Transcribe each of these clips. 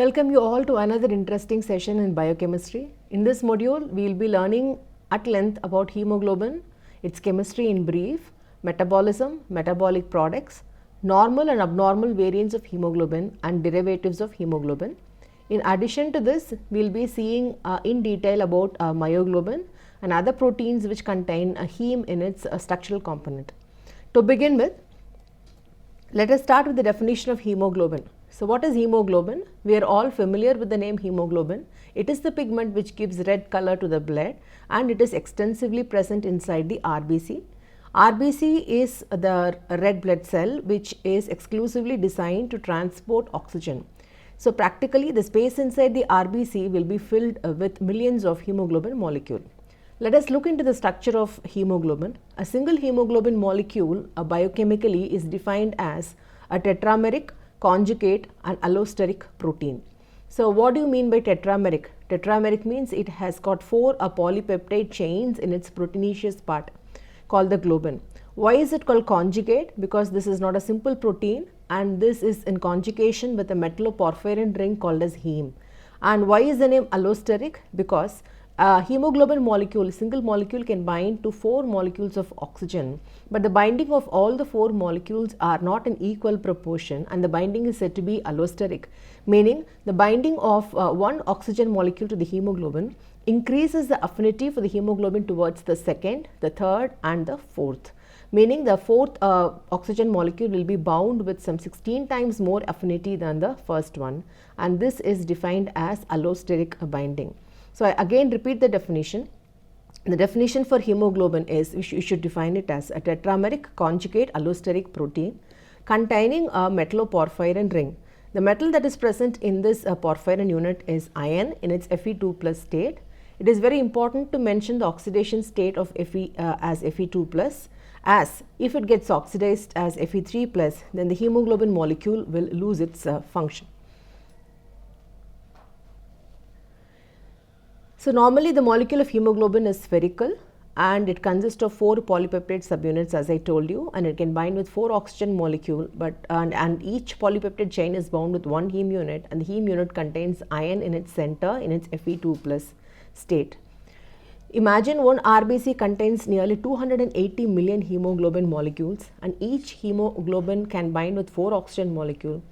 Welcome you all to another interesting session in biochemistry. In this module, we will be learning at length about hemoglobin, its chemistry in brief, metabolism, metabolic products, normal and abnormal variants of hemoglobin and derivatives of hemoglobin. In addition to this, we will be seeing in detail about myoglobin and other proteins which contain a heme in its structural component. To begin with, let us start with the definition of hemoglobin. So, what is hemoglobin? We are all familiar with the name hemoglobin. It is the pigment which gives red color to the blood and it is extensively present inside the RBC. RBC is the red blood cell which is exclusively designed to transport oxygen. So, practically the space inside the RBC will be filled with millions of hemoglobin molecules. Let us look into the structure of hemoglobin. A single hemoglobin molecule biochemically is defined as a tetrameric, conjugate and allosteric protein. So, what do you mean by tetrameric? Tetrameric means it has got 4 polypeptide chains in its proteinaceous part called the globin. Why is it called conjugate? Because this is not a simple protein and this is in conjugation with a metalloporphyrin ring called as heme. And why is the name allosteric? Because hemoglobin molecule, single molecule can bind to 4 molecules of oxygen, but the binding of all the 4 molecules are not in equal proportion and the binding is said to be allosteric, meaning the binding of one oxygen molecule to the hemoglobin increases the affinity for the hemoglobin towards the second, the third and the fourth, meaning the fourth oxygen molecule will be bound with some 16 times more affinity than the first one, and this is defined as allosteric binding. So, I again repeat the definition. The definition for hemoglobin is, you should define it as a tetrameric conjugate allosteric protein containing a metalloporphyrin ring. The metal that is present in this porphyrin unit is iron in its Fe2 plus state. It is very important to mention the oxidation state of Fe as Fe2 plus, as if it gets oxidized as Fe3 plus, then the hemoglobin molecule will lose its function. So, normally the molecule of hemoglobin is spherical and it consists of 4 polypeptide subunits as I told you, and it can bind with 4 oxygen molecule, but and each polypeptide chain is bound with 1 heme unit, and the heme unit contains iron in its center in its Fe2 plus state. Imagine one RBC contains nearly 280 million hemoglobin molecules and each hemoglobin can bind with 4 oxygen molecule.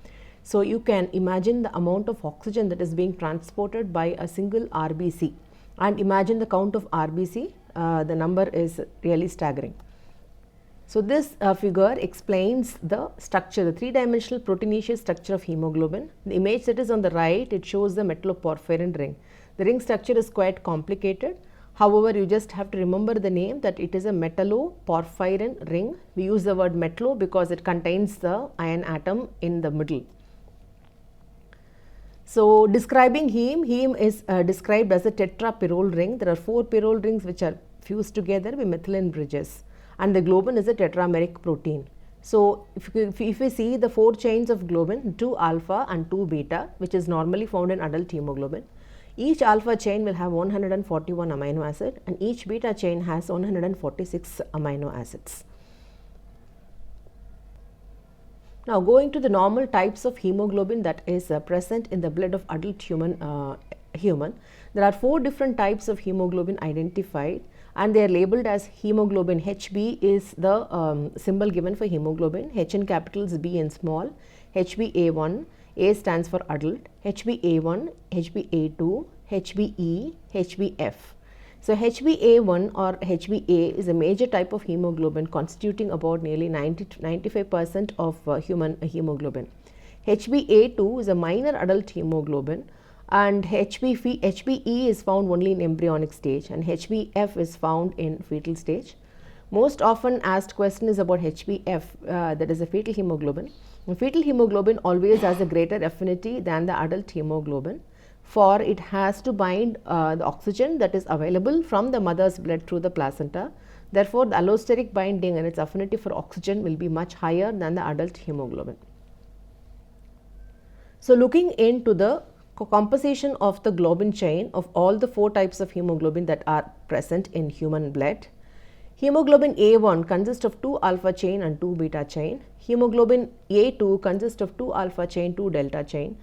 So, you can imagine the amount of oxygen that is being transported by a single RBC, and imagine the count of RBC, the number is really staggering. So, this figure explains the structure, the 3-dimensional proteinaceous structure of hemoglobin. The image that is on the right, it shows the metalloporphyrin ring. The ring structure is quite complicated. However, you just have to remember the name, that it is a metalloporphyrin ring. We use the word metallo because it contains the iron atom in the middle. So, describing heme is described as a tetrapyrrole ring. There are 4 pyrrole rings which are fused together by methylene bridges, and the globin is a tetrameric protein. So, if we see the 4 chains of globin, 2 alpha and 2 beta, which is normally found in adult hemoglobin. Each alpha chain will have 141 amino acid and each beta chain has 146 amino acids. Now, going to the normal types of hemoglobin that is present in the blood of adult human, there are 4 different types of hemoglobin identified, and they are labeled as hemoglobin. HB is the symbol given for hemoglobin, H in capitals, B in small, HbA1, A stands for adult, HbA1, HbA2, HbE, HbF. So, HbA1 or HbA is a major type of hemoglobin constituting about nearly 90 to 95% of human hemoglobin. HbA2 is a minor adult hemoglobin, and HbE is found only in embryonic stage, and HbF is found in fetal stage. Most often asked question is about HbF, that is a fetal hemoglobin. And fetal hemoglobin always has a greater affinity than the adult hemoglobin, for it has to bind the oxygen that is available from the mother's blood through the placenta. Therefore, the allosteric binding and its affinity for oxygen will be much higher than the adult hemoglobin. So, looking into the composition of the globin chain of all the 4 types of hemoglobin that are present in human blood, hemoglobin A1 consists of 2 alpha chain and 2 beta chain. Hemoglobin A2 consists of 2 alpha chain, 2 delta chain.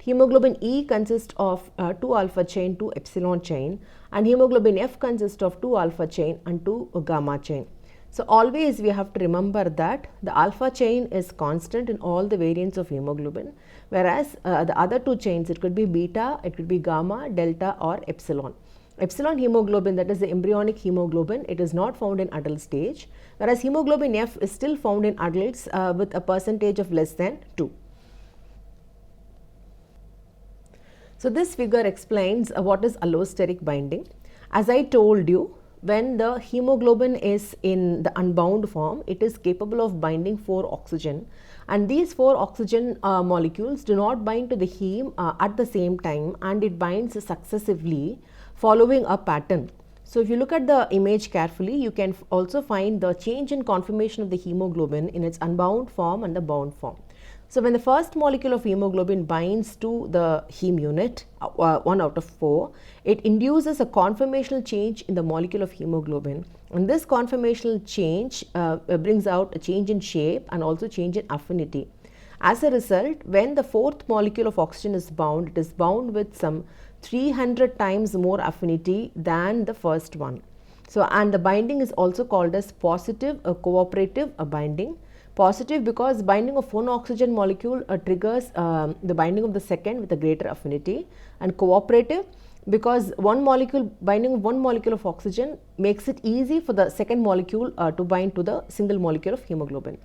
Hemoglobin E consists of 2 alpha chain, 2 epsilon chain, and hemoglobin F consists of 2 alpha chain and 2 gamma chain. So always we have to remember that the alpha chain is constant in all the variants of hemoglobin, whereas the other two chains, it could be beta, it could be gamma, delta or epsilon. Epsilon hemoglobin, that is the embryonic hemoglobin, it is not found in adult stage, whereas hemoglobin F is still found in adults with a percentage of less than 2. So this figure explains what is allosteric binding. As I told you, when the hemoglobin is in the unbound form, it is capable of binding 4 oxygen, and these 4 oxygen molecules do not bind to the heme at the same time, and it binds successively following a pattern. So if you look at the image carefully, you can also find the change in conformation of the hemoglobin in its unbound form and the bound form. So when the first molecule of hemoglobin binds to the heme unit, 1 out of 4, it induces a conformational change in the molecule of hemoglobin, and this conformational change brings out a change in shape and also change in affinity. As a result, when the 4th molecule of oxygen is bound, it is bound with some 300 times more affinity than the first one. So, and the binding is also called as positive cooperative binding. Positive because binding of one oxygen molecule triggers the binding of the second with a greater affinity, and cooperative because binding of one molecule of oxygen makes it easy for the second molecule to bind to the single molecule of hemoglobin.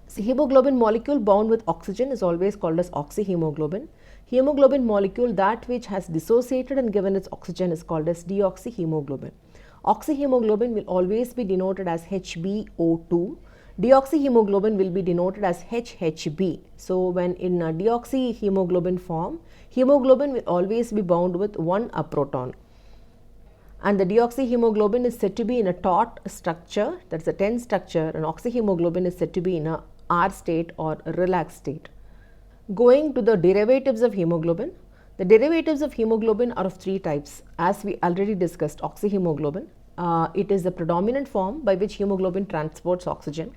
So hemoglobin molecule bound with oxygen is always called as oxyhemoglobin. Hemoglobin molecule, that which has dissociated and given its oxygen, is called as deoxyhemoglobin. Oxyhemoglobin will always be denoted as HbO2. Deoxyhemoglobin will be denoted as HHB. So when in a deoxyhemoglobin form, hemoglobin will always be bound with one proton. And the deoxyhemoglobin is said to be in a taut structure, that is a tense structure, and oxyhemoglobin is said to be in a R state or a relaxed state. Going to the derivatives of hemoglobin. The derivatives of hemoglobin are of 3 types, as we already discussed. Oxyhemoglobin, it is the predominant form by which hemoglobin transports oxygen.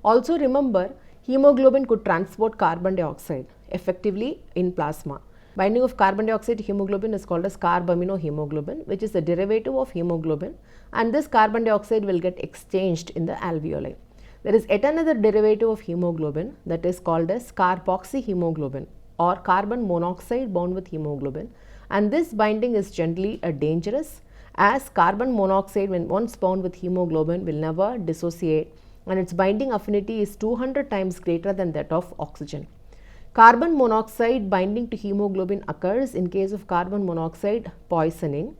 Also remember, hemoglobin could transport carbon dioxide effectively in plasma. Binding of carbon dioxide to hemoglobin is called as carbaminohemoglobin, which is a derivative of hemoglobin, and this carbon dioxide will get exchanged in the alveoli. There is yet another derivative of hemoglobin that is called as carboxyhemoglobin, or carbon monoxide bound with hemoglobin, and this binding is generally dangerous, as carbon monoxide, when once bound with hemoglobin, will never dissociate, and its binding affinity is 200 times greater than that of oxygen. Carbon monoxide binding to hemoglobin occurs in case of carbon monoxide poisoning,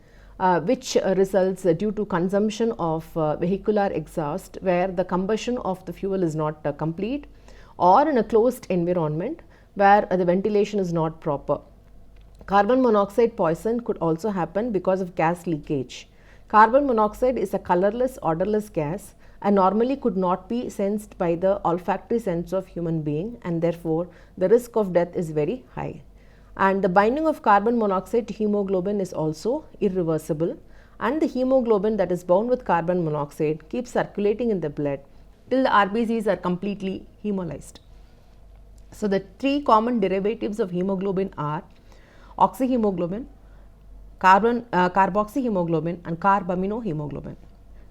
which results due to consumption of vehicular exhaust, where the combustion of the fuel is not complete, or in a closed environment where the ventilation is not proper. Carbon monoxide poison could also happen because of gas leakage. Carbon monoxide is a colorless, odorless gas and normally could not be sensed by the olfactory sense of human being, and therefore the risk of death is very high. And the binding of carbon monoxide to hemoglobin is also irreversible, and the hemoglobin that is bound with carbon monoxide keeps circulating in the blood till the RBCs are completely hemolyzed. So the 3 common derivatives of hemoglobin are oxyhemoglobin, carboxyhemoglobin, and carbaminohemoglobin.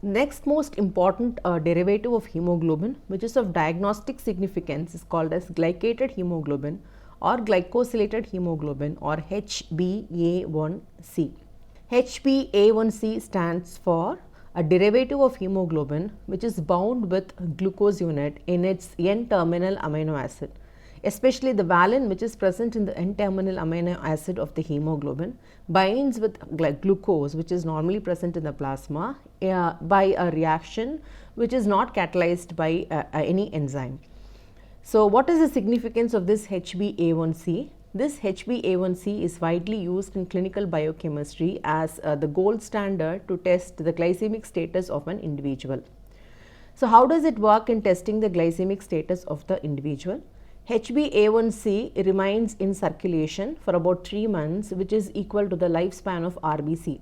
Next most important derivative of hemoglobin, which is of diagnostic significance, is called as glycated hemoglobin or glycosylated hemoglobin, or HbA1c. HbA1c stands for a derivative of hemoglobin which is bound with glucose unit in its N-terminal amino acid. Especially the valine, which is present in the N-terminal amino acid of the hemoglobin, binds with glucose, which is normally present in the plasma, by a reaction which is not catalyzed by any enzyme. So what is the significance of this HbA1c? This HbA1c is widely used in clinical biochemistry as the gold standard to test the glycemic status of an individual. So how does it work in testing the glycemic status of the individual? HbA1c remains in circulation for about 3 months, which is equal to the lifespan of RBC.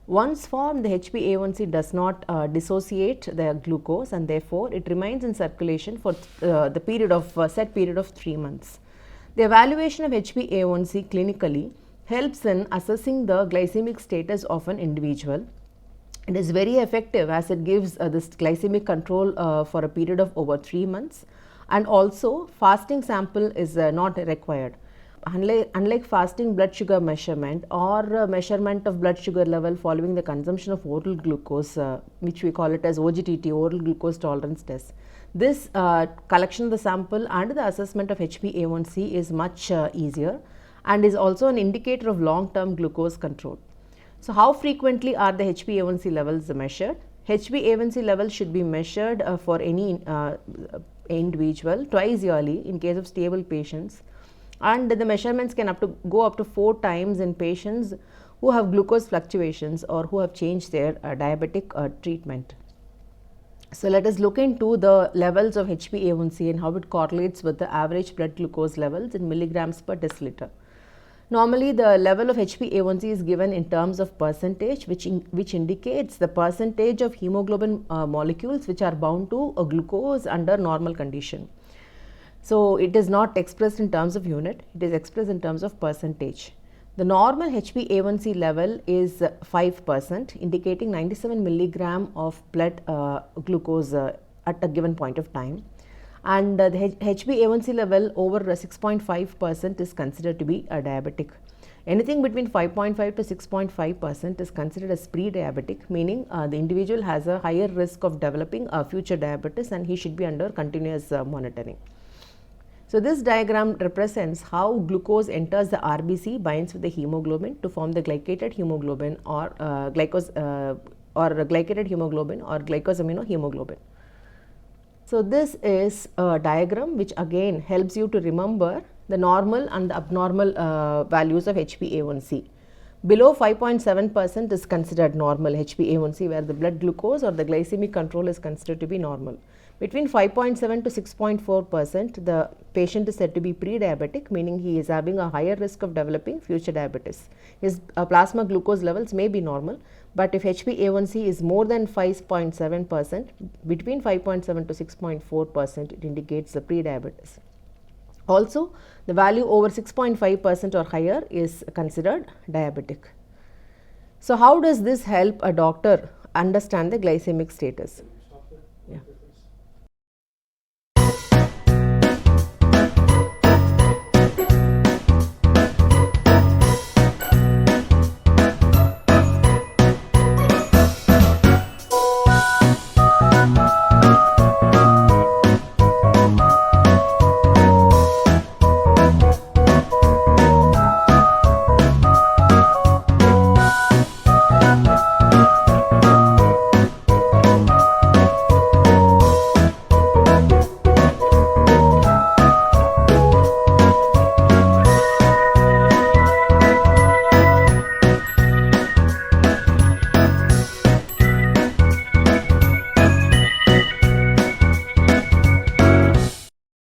Once formed, the HbA1c does not dissociate the glucose, and therefore it remains in circulation for the period of set period of 3 months. The evaluation of HbA1c clinically helps in assessing the glycemic status of an individual. It is very effective as it gives this glycemic control for a period of over 3 months, and also fasting sample is not required. Unlike fasting blood sugar measurement or measurement of blood sugar level following the consumption of oral glucose, which we call it as OGTT, oral glucose tolerance test, this collection of the sample and the assessment of HbA1c is much easier and is also an indicator of long-term glucose control. So, how frequently are the HbA1c levels measured? HbA1c levels should be measured for any individual twice yearly in case of stable patients, and the measurements can go up to 4 times in patients who have glucose fluctuations or who have changed their diabetic treatment. So, let us look into the levels of HbA1c and how it correlates with the average blood glucose levels in milligrams per deciliter. Normally, the level of HbA1c is given in terms of percentage, which indicates the percentage of hemoglobin molecules which are bound to a glucose under normal condition. So, it is not expressed in terms of unit, it is expressed in terms of percentage. The normal HbA1c level is 5%, indicating 97 milligram of blood glucose at a given point of time, and the HbA1c level over 6.5% is considered to be a diabetic. Anything between 5.5 to 6.5% is considered as pre-diabetic, meaning the individual has a higher risk of developing future diabetes and he should be under continuous monitoring. So, this diagram represents how glucose enters the RBC, binds with the hemoglobin to form the glycated hemoglobin or glycated hemoglobin or glycosaminohemoglobin. So, this is a diagram which again helps you to remember the normal and the abnormal values of HbA1c. Below 5.7% is considered normal HbA1c, where the blood glucose or the glycemic control is considered to be normal. Between 5.7 to 6.4%, the patient is said to be pre-diabetic, meaning he is having a higher risk of developing future diabetes. His plasma glucose levels may be normal, but if HbA1c is more than 5.7%, between 5.7 to 6.4%, it indicates the pre-diabetes. Also, the value over 6.5% or higher is considered diabetic. So, how does this help a doctor understand the glycemic status?